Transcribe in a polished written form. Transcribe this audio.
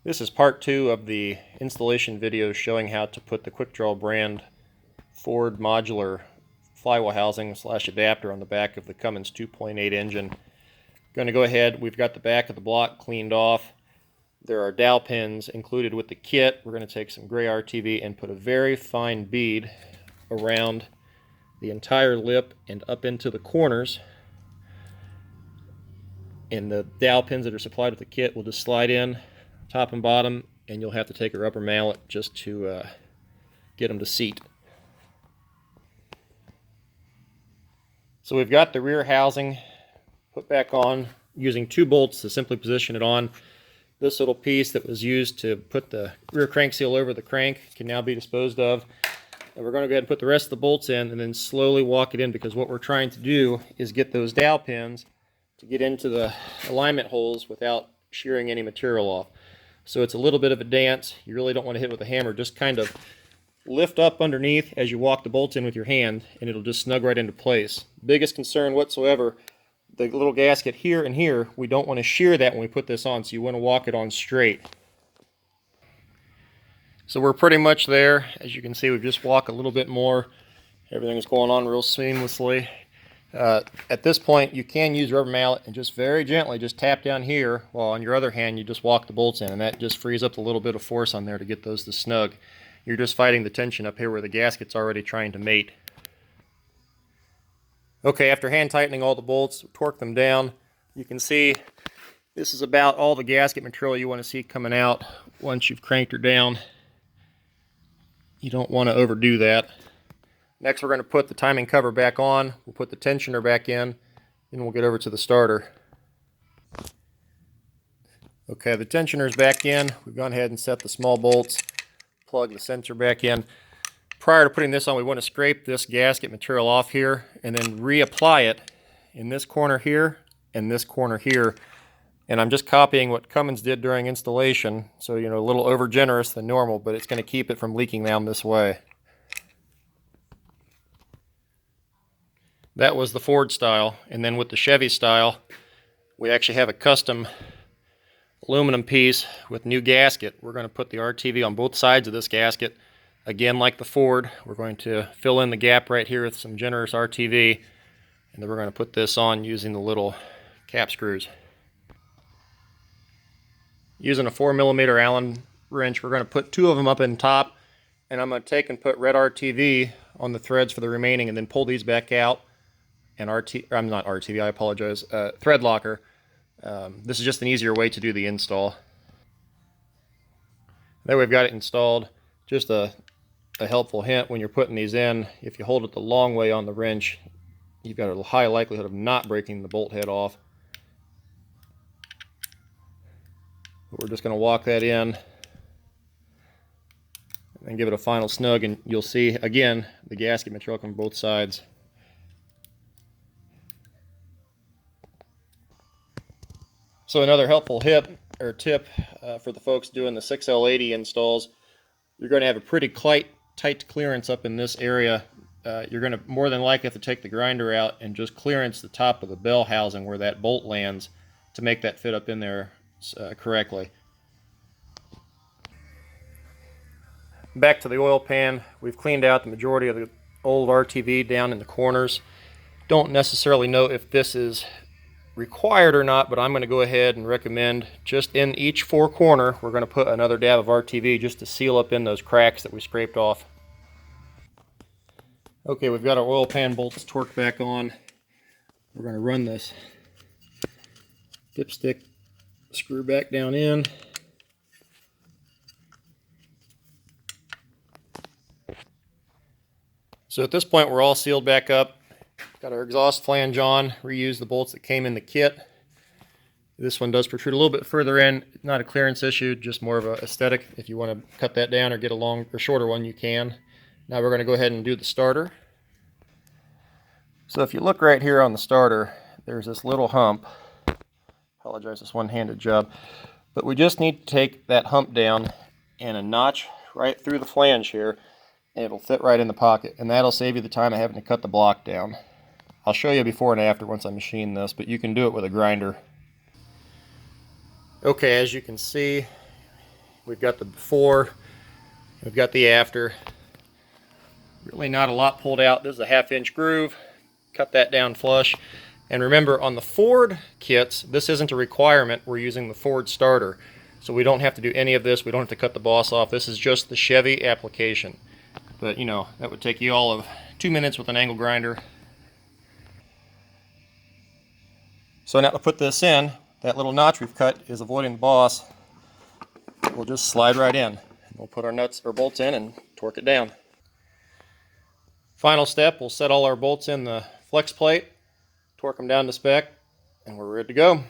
This is part 2 of the installation video showing how to put the Quick-Draw brand Ford modular flywheel housing / adapter on the back of the Cummins 2.8 engine. Going to go ahead, we've got the back of the block cleaned off. There are dowel pins included with the kit. We're going to take some gray RTV and put a very fine bead around the entire lip and up into the corners. And the dowel pins that are supplied with the kit will just slide in top and bottom, and you'll have to take a rubber mallet just to get them to seat. So we've got the rear housing put back on using 2 bolts to simply position it on. This little piece that was used to put the rear crank seal over the crank can now be disposed of. And we're going to go ahead and put the rest of the bolts in and then slowly walk it in, because what we're trying to do is get those dowel pins to get into the alignment holes without shearing any material off. So it's a little bit of a dance. You really don't want to hit with a hammer. Just kind of lift up underneath as you walk the bolts in with your hand, and it'll just snug right into place. Biggest concern whatsoever, the little gasket here and here, we don't want to shear that when we put this on, so you want to walk it on straight. So we're pretty much there. As you can see, we've just walked a little bit more. Everything's going on real seamlessly. At this point, you can use rubber mallet and just very gently just tap down here, while on your other hand you just walk the bolts in, and that just frees up a little bit of force on there to get those to snug. You're just fighting the tension up here where the gasket's already trying to mate. Okay, after hand tightening all the bolts, torque them down, you can see this is about all the gasket material you want to see coming out once you've cranked her down. You don't want to overdo that. Next, we're going to put the timing cover back on. We'll put the tensioner back in, and we'll get over to the starter. Okay, the tensioner's back in. We've gone ahead and set the small bolts, plug the sensor back in. Prior to putting this on, we want to scrape this gasket material off here and then reapply it in this corner here and this corner here. And I'm just copying what Cummins did during installation, so a little over generous than normal, but it's going to keep it from leaking down this way. That was the Ford style, and then with the Chevy style, we actually have a custom aluminum piece with new gasket. We're going to put the RTV on both sides of this gasket. Again, like the Ford, we're going to fill in the gap right here with some generous RTV, and then we're going to put this on using the little cap screws. Using a 4mm Allen wrench, we're going to put 2 of them up in top, and I'm going to take and put red RTV on the threads for the remaining, and then pull these back out. And I'm not RTV, I apologize, thread locker. This is just an easier way to do the install. There we've got it installed. Just a helpful hint when you're putting these in, if you hold it the long way on the wrench, you've got a high likelihood of not breaking the bolt head off. But we're just going to walk that in and give it a final snug, and you'll see again the gasket material from both sides. So another helpful tip for the folks doing the 6L80 installs, you're going to have a pretty tight clearance up in this area. You're going to more than likely have to take the grinder out and just clearance the top of the bell housing where that bolt lands to make that fit up in there correctly. Back to the oil pan, we've cleaned out the majority of the old RTV down in the corners. Don't necessarily know if this is required or not, but I'm going to go ahead and recommend just in each 4 corner we're going to put another dab of RTV just to seal up in those cracks that we scraped off. Okay, we've got our oil pan bolts torqued back on. We're going to run this dipstick screw back down in. So at this point we're all sealed back up. Got our exhaust flange on, reused the bolts that came in the kit. This one does protrude a little bit further in. Not a clearance issue, just more of an aesthetic. If you want to cut that down or get a long or shorter one, you can. Now we're going to go ahead and do the starter. So if you look right here on the starter, there's this little hump. Apologize, this one-handed job. But we just need to take that hump down and a notch right through the flange here, and it'll fit right in the pocket, and that'll save you the time of having to cut the block down. I'll show you before and after once I machine this, but you can do it with a grinder. Okay, as you can see, We've got the before, we've got the after. Really not a lot pulled out. This is a 1/2-inch groove. Cut that down flush. And remember, on the Ford kits, this isn't a requirement. We're using the Ford starter. So we don't have to do any of this. We don't have to cut the boss off. This is just the Chevy application. But, you know, that would take you all of 2 minutes with an angle grinder. So now to put this in, that little notch we've cut is avoiding the boss. We'll just slide right in. We'll put our nuts or bolts in and torque it down. Final step, we'll set all our bolts in the flex plate, torque them down to spec, and we're ready to go.